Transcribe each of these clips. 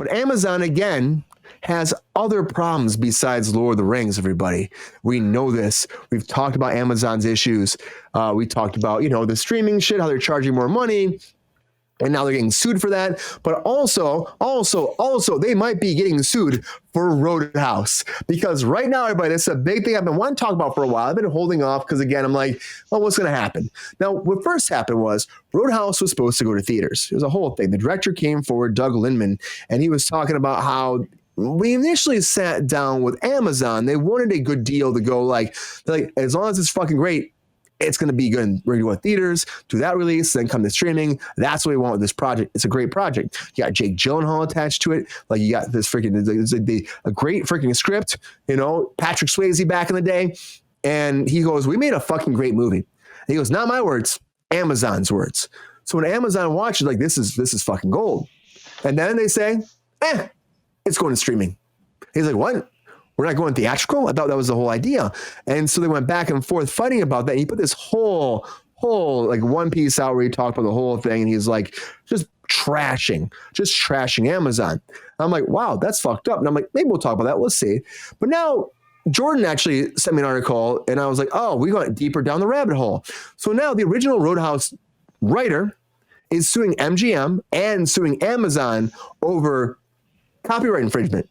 But Amazon, again, has other problems besides Lord of the Rings, everybody. We know this. We've talked about Amazon's issues. We talked about, the streaming shit, how they're charging more money. And now they're getting sued for that. But also, they might be getting sued for Roadhouse. Because right now, everybody, this is a big thing I've been wanting to talk about for a while. I've been holding off because, again, I'm like, well, what's going to happen? Now, what first happened was Roadhouse was supposed to go to theaters. It was a whole thing. The director came forward, Doug Lindman, and he was talking about how we initially sat down with Amazon. They wanted a good deal to go like as long as it's fucking great, it's going to be good. We're going to go to theaters, do that release, then come to streaming. That's what we want with this project. It's a great project. You got Jake Gyllenhaal attached to it. Like, you got this freaking, a great freaking script, Patrick Swayze back in the day. And he goes, we made a fucking great movie. And he goes, not my words, Amazon's words. So when Amazon watches, like, this is fucking gold. And then they say, it's going to streaming. He's like, what? We're not going theatrical? I thought that was the whole idea. And so they went back and forth fighting about that. And he put this whole like one piece out where he talked about the whole thing. And he's like, just trashing Amazon. I'm like, wow, that's fucked up. And I'm like, maybe we'll talk about that. We'll see. But now Jordan actually sent me an article and I was like, oh, we went deeper down the rabbit hole. So now the original Roadhouse writer is suing MGM and suing Amazon over copyright infringement.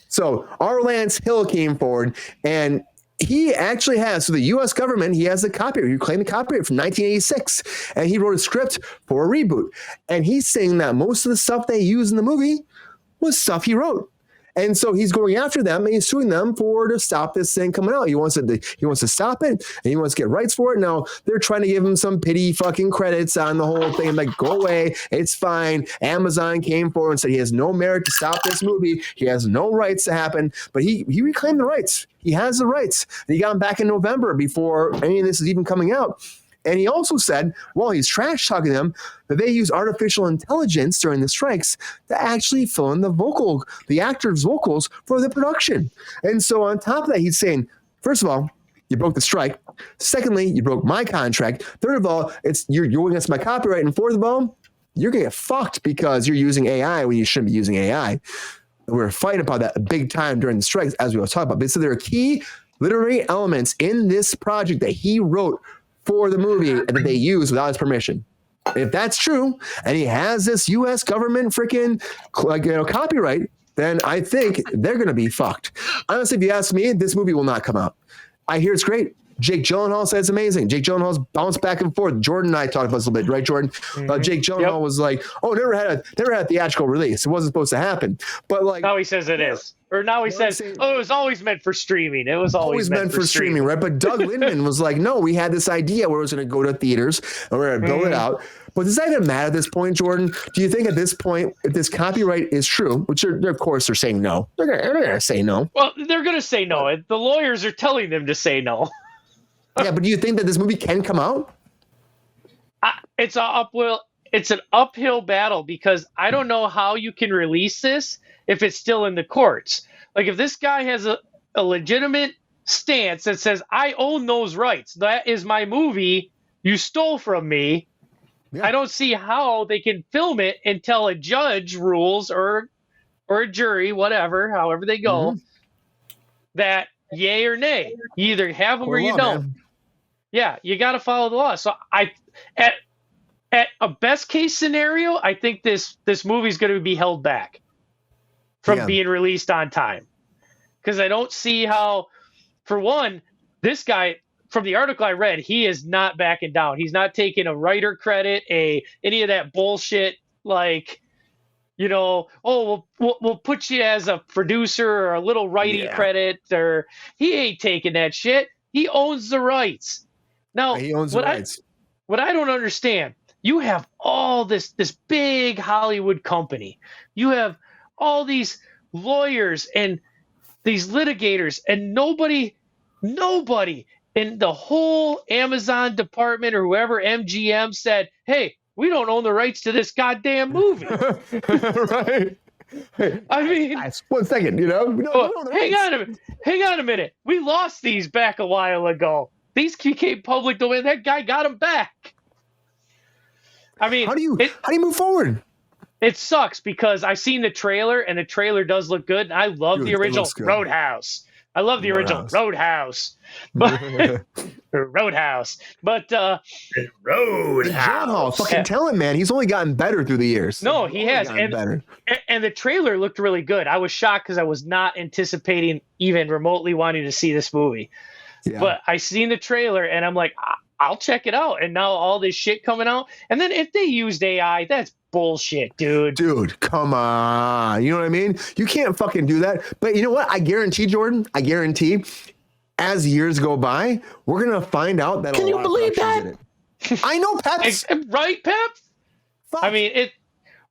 So R. Lance Hill came forward and he actually has, so the U.S. government, he has the copyright. He claimed the copyright from 1986 and he wrote a script for a reboot. And he's saying that most of the stuff they use in the movie was stuff he wrote. And so he's going after them and he's suing them to stop this thing coming out. He wants to stop it and he wants to get rights for it. Now they're trying to give him some pity fucking credits on the whole thing. Like, go away. It's fine. Amazon came forward and said he has no merit to stop this movie. He has no rights to happen, but he reclaimed the rights. He has the rights. And he got them back in November before any of this is even coming out. And he also said, while he's trash talking them, that they use artificial intelligence during the strikes to actually fill in the actors' vocals for the production. And so on top of that, he's saying, first of all, you broke the strike. Secondly, you broke my contract. Third of all, you're going against my copyright. And fourth of all, you're going to get fucked because you're using AI when you shouldn't be using AI. And we were fighting about that big time during the strikes, as we were talking about. But so there are key literary elements in this project that he wrote for the movie and that they use without his permission. If that's true, and he has this U.S. government freaking copyright, then I think they're going to be fucked. Honestly, if you ask me, this movie will not come out. I hear it's great. Jake Gyllenhaal said it's amazing. Jake Gyllenhaal's bounced back and forth. Jordan and I talked about this a little bit, right, Jordan? Mm-hmm. Jake Gyllenhaal was like, "Oh, never had a theatrical release. It wasn't supposed to happen." But like now he says it is, or now he says, "Oh, it was always meant for streaming. It was always meant for streaming, right?" But Doug Lindman was like, "No, we had this idea where it was going to go to theaters and we're going to build it out." But does that even matter at this point, Jordan? Do you think at this point, if this copyright is true, which they're of course they're saying no, they're going to say no. Well, they're going to say no. The lawyers are telling them to say no. Yeah, but do you think that this movie can come out? It's an uphill battle because I don't know how you can release this if it's still in the courts. Like, if this guy has a legitimate stance that says, I own those rights, that is my movie, you stole from me, yeah. I don't see how they can film it until a judge rules or a jury, whatever, however they go, that yay or nay. You either have them or you don't. Man. Yeah, you got to follow the law. So at a best case scenario, I think this movie is going to be held back from being released on time, because I don't see how. For one, this guy, from the article I read, he is not backing down. He's not taking a writer credit, any of that bullshit. Like, we'll put you as a producer or a little writing credit, or he ain't taking that shit. He owns the rights. Now, he owns the rights. What I don't understand, you have all this big Hollywood company. You have all these lawyers and these litigators, and nobody in the whole Amazon department or whoever, MGM, said, hey, we don't own the rights to this goddamn movie. Right. I mean, 1 second, hang on a minute. We lost these back a while ago. These became public domain. That guy got them back. I mean, how do you move forward? it sucks because I've seen the trailer and the trailer does look good. And I love the original Roadhouse. I love the original Roadhouse. But Roadhouse. But Roadhouse. Fucking talent, man. He's only gotten better through the years. No, he has. And the trailer looked really good. I was shocked because I was not anticipating even remotely wanting to see this movie. Yeah. But I seen the trailer and I'm like, I'll check it out. And now all this shit coming out. And then if they used AI, that's bullshit, dude. Dude, come on. You know what I mean? You can't fucking do that. But you know what? I guarantee, Jordan, as years go by, we're going to find out that Can you believe that? I know, Peps. Right, Pep? Fuck. I mean,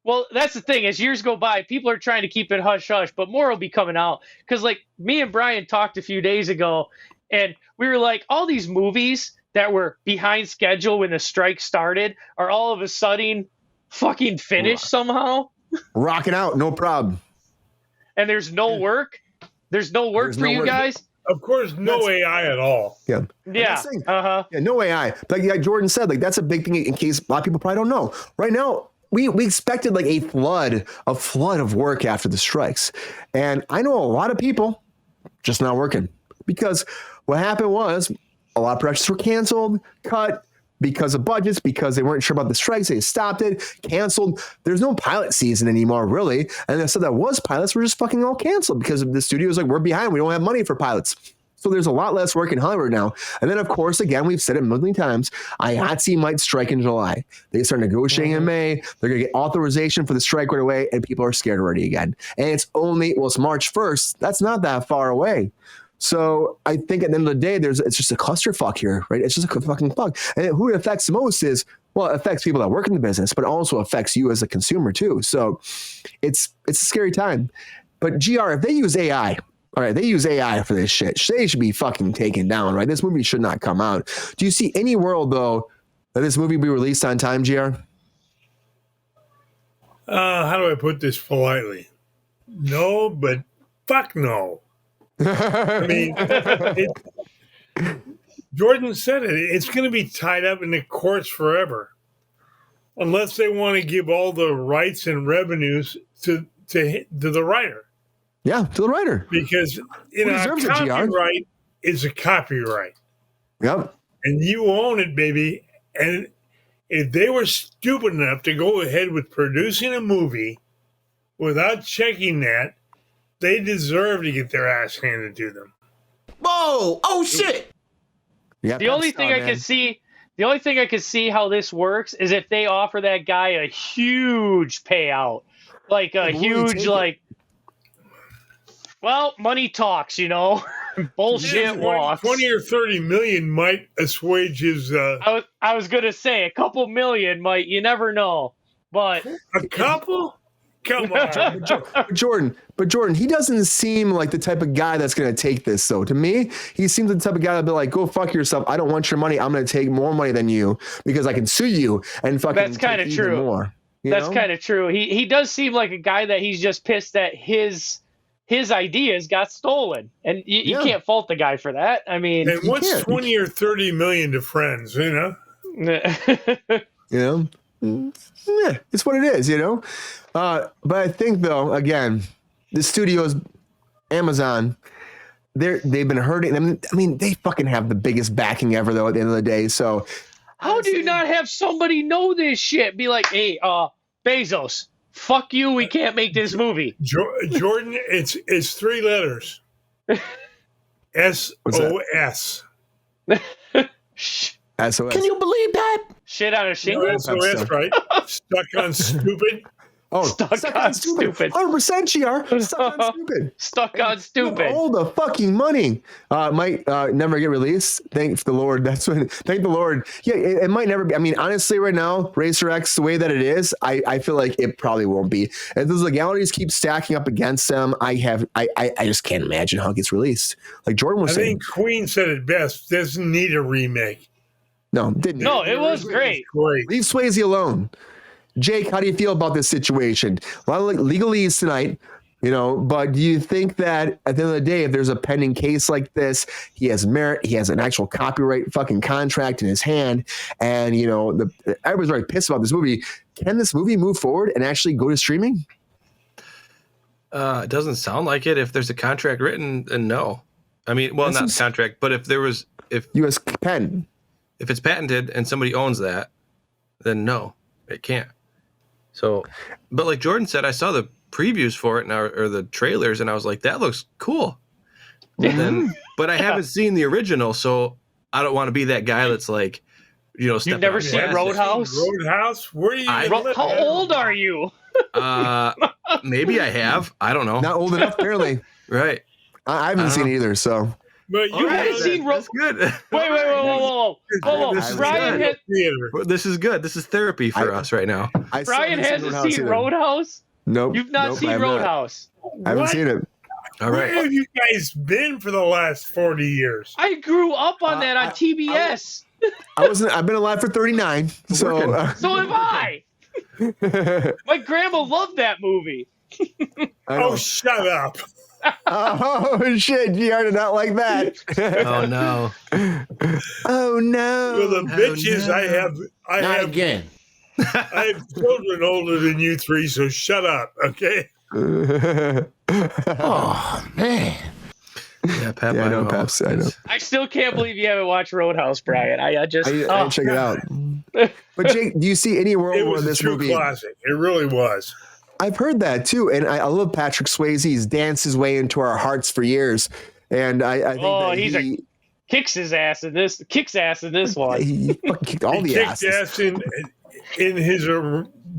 well, that's the thing. As years go by, people are trying to keep it hush-hush, but more will be coming out. Because, like, me and Brian talked a few days ago, and we were like, all these movies that were behind schedule when the strike started are all of a sudden fucking finished somehow. Rocking out, no problem. And there's no work? There's no work for you guys? Of course, no AI at all. Yeah. Yeah. Yeah, no AI. But like Jordan said, like that's a big thing in case a lot of people probably don't know. Right now, we expected like a flood of work after the strikes. And I know a lot of people just not working because what happened was a lot of productions were canceled, cut because of budgets, because they weren't sure about the strikes. They stopped it, canceled. There's no pilot season anymore, really. And they said that was pilots were just fucking all canceled because the studio's like, we're behind. We don't have money for pilots. So there's a lot less work in Hollywood now. And then, of course, again, we've said it a million times, IATSE might strike in July. They start negotiating in May. They're going to get authorization for the strike right away, and people are scared already again. And it's March 1st. That's not that far away. So I think at the end of the day, it's just a clusterfuck here, right? It's just a fucking fuck. And who it affects the most is, well, it affects people that work in the business, but also affects you as a consumer too. So it's a scary time. But GR, if they use AI, all right, they use AI for this shit, they should be fucking taken down, right? This movie should not come out. Do you see any world, though, that this movie be released on time, GR? How do I put this politely? No, but fuck no. I mean, Jordan said it. It's going to be tied up in the courts forever, unless they want to give all the rights and revenues to the writer. Yeah, to the writer. Because a copyright is a copyright. Yep. And you own it, baby. And if they were stupid enough to go ahead with producing a movie without checking that, they deserve to get their ass handed to them. Whoa! Oh shit! Yeah. The only thing I could see how this works is if they offer that guy a huge payout, like a huge well, money talks, bullshit walks. 20 or 30 million might assuage his. I was gonna say a couple million might. You never know, but a couple. Come on. Jordan, he doesn't seem like the type of guy that's going to take this, though. To me, he seems the type of guy that'll be like, go fuck yourself. I don't want your money. I'm going to take more money than you because I can sue you and fucking That's kind of true. More. That's kind of true. He does seem like a guy that he's just pissed that his ideas got stolen. And you can't fault the guy for that. I mean, and what's 20 or 30 million to friends, Yeah, it's what it is, But I think, though, again, the studios, Amazon, they've been hurting. I mean, they fucking have the biggest backing ever, though, at the end of the day. So how do you not have somebody know this shit? Be like, hey, Bezos, fuck you. We can't make this movie. Jordan, it's 3 letters. SOS. SOS. Can you believe that? Shit on a shingle? No, SOS, right? Stuck on stupid. Oh, stuck on stupid. 100% GR. Stuck on stupid. Stuck on stupid. All the fucking money might never get released. Thank the Lord. Thank the Lord. Yeah, it might never be. I mean, honestly, right now, Racer X, the way that it is, I feel like it probably won't be. If those legalities keep stacking up against them, I just can't imagine how it gets released. Like Jordan was saying. I think Queen said it best. Doesn't need a remake. No, didn't. No, it was great. Leave Swayze alone. Jake, how do you feel about this situation? A lot of legalese tonight, but do you think that at the end of the day, if there's a pending case like this, he has merit, he has an actual copyright fucking contract in his hand, and everybody's very pissed about this movie. can this movie move forward and actually go to streaming? It doesn't sound like it. If there's a contract written, then no. I mean, well, not contract, but if U.S. patent. If it's patented and somebody owns that, then no, it can't. So, but like Jordan said, I saw the previews for it or the trailers, and I was like, that looks cool. But I haven't seen the original, so I don't want to be that guy that's like, You've never seen Roadhouse? Roadhouse? Where are you? How old are you? Maybe I have. I don't know. Not old enough, apparently. Right. I haven't seen it either, so. But You haven't seen That's good. Wait, whoa. This is good. This is therapy for us right now. Brian hasn't seen Roadhouse? Nope. You've not seen Roadhouse? I haven't seen it. All right. Where have you guys been for the last 40 years? I grew up on that on TBS. I've been alive for 39, so. So have I. My grandma loved that movie. Oh, shut up. Oh shit! GR did not like that. Oh no! Oh no! Well, the bitches, I Not have again. I have children older than you three, so shut up, okay? Oh man. Yeah, Pep. Yeah, I know, Peps. I know. I still can't believe you haven't watched Roadhouse, Brian. I I didn't check it out. But Jake, do you see any world It where was a this true movie? classic. It really was. I've heard that too, and I love Patrick Swayze. He's danced his way into our hearts for years, and I think that he's kicks ass in this one. He fucking kicked all the kicked asses. ass in his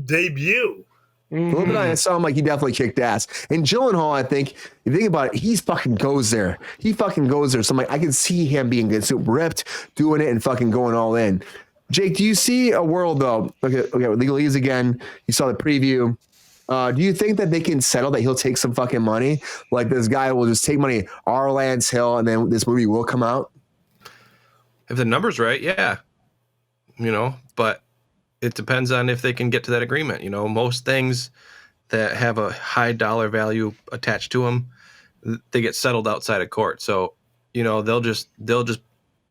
debut. A little bit, I saw him like he definitely kicked ass. And Gyllenhaal, I think, if you think about it, he's fucking goes there. He fucking goes there. So I'm like, I can see him being good, super ripped, doing it, and fucking going all in. Jake, do you see a world though? Okay, Legalese again. You saw the preview. Do you think that they can settle that he'll take some fucking money? Like this guy will just take money, our Lance Hill, and then this movie will come out? If the number's right, yeah. But it depends on if they can get to that agreement. Most things that have a high dollar value attached to them, they get settled outside of court. So, they'll just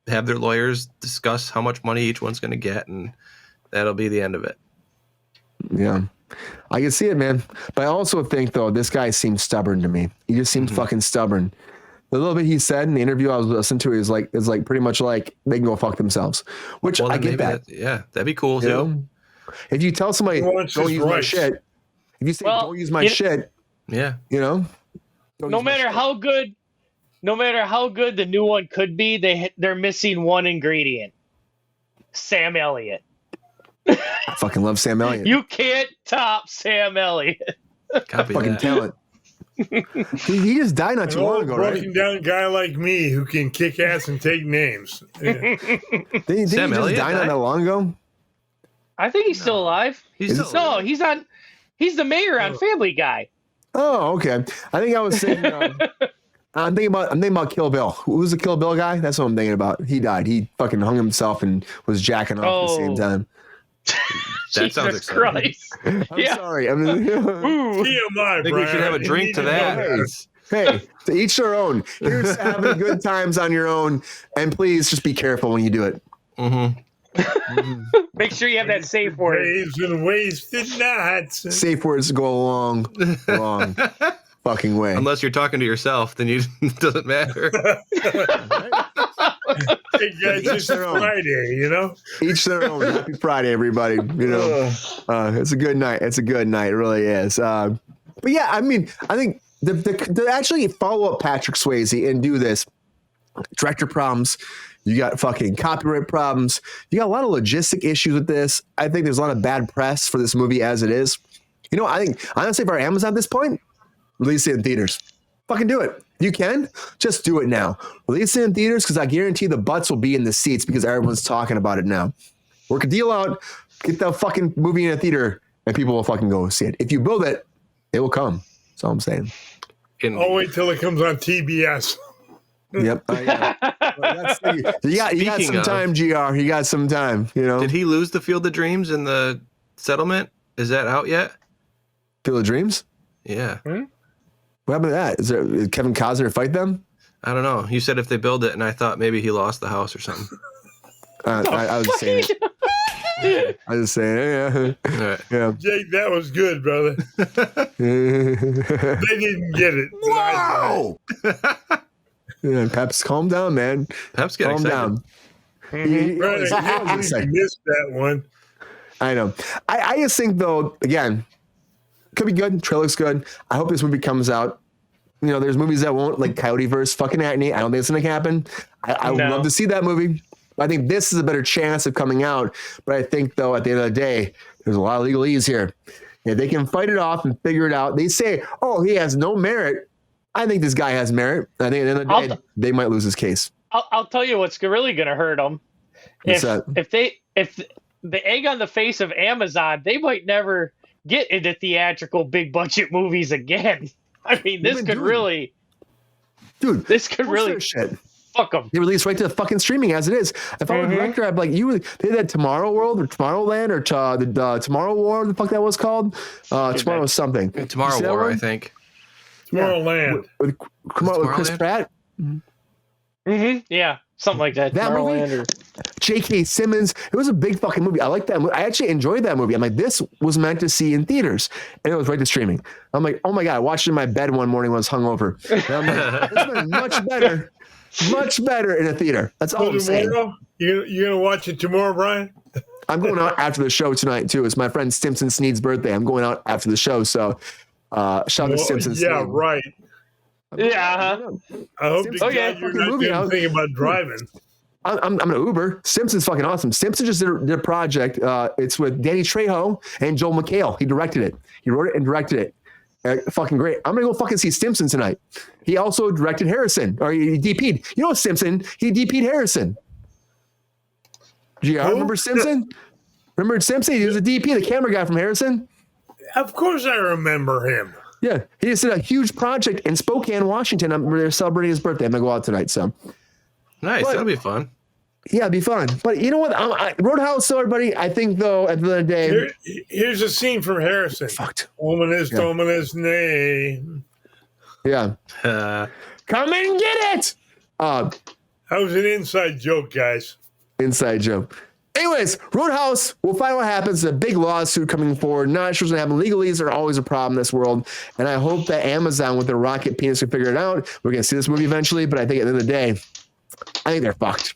have their lawyers discuss how much money each one's going to get, and that'll be the end of it. Yeah. I can see it, man. But I also think, though, this guy seems stubborn to me. He just seems fucking stubborn. The little bit he said in the interview I was listening to is like pretty much like they can go fuck themselves. Which I get that. Yeah, that'd be cool too. If you tell somebody don't use my shit, if you say don't use my shit, yeah, no matter how good the new one could be, they're missing one ingredient: Sam Elliott. I fucking love Sam Elliott. You can't top Sam Elliott. Copy fucking that. talent. He just died not too long ago, right? Broken down guy like me who can kick ass and take names. Yeah. Didn't he Sam just Elliott die not that long ago? I think he's still alive. He's the mayor on Family Guy. Oh, okay. I think I was saying. I'm thinking about Kill Bill. Who's the Kill Bill guy? That's what I'm thinking about. He died. He fucking hung himself and was jacking off at the same time. That sounds Jesus exciting. Christ. I'm sorry. I mean, TMI, I think we should have a drink to that. hey, to each their own. Here's having good times on your own, and please just be careful when you do it. Make sure you have that safe word. Waves and wasted nights. Safe words go a long fucking way. Unless you're talking to yourself, then it doesn't matter. Hey guys, it's Friday, Each their own. Happy Friday, everybody. It's a good night. It's a good night. It really is. But yeah, I mean, I think to actually follow up Patrick Swayze and do this, director problems, you got fucking copyright problems, you got a lot of logistic issues with this. I think there's a lot of bad press for this movie as it is. I think honestly, for Amazon at this point, release it in theaters. Fucking do it. You can just do it now. Release it in theaters because I guarantee the butts will be in the seats because everyone's talking about it now. Work a deal out, get the fucking movie in a theater, and people will fucking go see it. If you build it, it will come. That's all I'm saying. I'll wait till it comes on TBS. Yep. You got some time, GR. You got some time. Did he lose the Field of Dreams in the settlement? Is that out yet? Field of Dreams? Yeah. What happened to that? Is Kevin Costner fight them? I don't know. You said if they build it, and I thought maybe he lost the house or something. I was saying. I just saying, All right. yeah. Jake, that was good, brother. They didn't get it. but I Whoa! Yeah, Peps, calm down, man. Pep's getting Calm excited. down. did. Brother, He's you excited. missed that one. I know. I just think, though, again, could be good. Trailer looks good. I hope this movie comes out. You know, there's movies that won't, like Coyoteverse, fucking Acne. I don't think it's going to happen. I would No. love to see that movie. I think this is a better chance of coming out. But I think, though, at the end of the day, there's a lot of legalese here. If they can fight it off and figure it out, they say, oh, he has no merit. I think this guy has merit. I think at the end of the day, they might lose his case. I'll tell you what's really going to hurt them. What's that? If the egg on the face of Amazon, they might never get into theatrical big budget movies again. I mean, this could really, Dude, this could what's really their shit? fuck them. They release right to the fucking streaming as it is. If I were a director, I'd be like, they had that Tomorrow World or Tomorrowland or the Tomorrow War, the fuck that was called? Tomorrow something. Tomorrow You see that War, one? I think. Tomorrowland. With Chris Tomorrowland? Pratt, Yeah, something like that. That movie? Tomorrowland or- J.K. Simmons. It was a big fucking movie. I like that movie. I actually enjoyed that movie. I'm like, this was meant to see in theaters, and it was right to streaming. I'm like, oh my god, I watched it in my bed one morning when I was hungover. And I'm like, this was much better in a theater. That's all I'm saying. Tomorrow? You gonna watch it tomorrow, Brian? I'm going out after the show tonight too. It's my friend Stimson Sneed's birthday. I'm going out after the show, so shout out to Stimson. Yeah, Sneed. right. Yeah, I hope to Simpsons God got a you're fucking not movie doing out. anything about driving. I'm gonna Uber. Simpson's fucking awesome. Simpson just did a project. It's with Danny Trejo and Joel McHale. He directed it. He wrote it and directed it. Fucking great. I'm gonna go fucking see Simpson tonight. He also directed Harrison, or he DP'd. You know Simpson? He DP'd Harrison. Do you remember Simpson? Remember Simpson? He was a DP, the camera guy from Harrison. Of course I remember him. Yeah, he just did a huge project in Spokane, Washington. They're celebrating his birthday. I'm gonna go out tonight. So Nice. But- That'll be fun. yeah, it'd be fun. But you know what? Roadhouse, so everybody. I think though, at the end of the day, Here's a scene from Harrison. fucked. Ominous, Yeah. ominous name. Yeah, come and get it. That was an inside joke, guys. Inside joke. Anyways, Roadhouse, we'll find out what happens. A big lawsuit coming forward. Not sure what's going to happen. Legalese are always a problem in this world. And I hope that Amazon with their rocket penis can figure it out. We're going to see this movie eventually, but I think at the end of the day, I think they're fucked.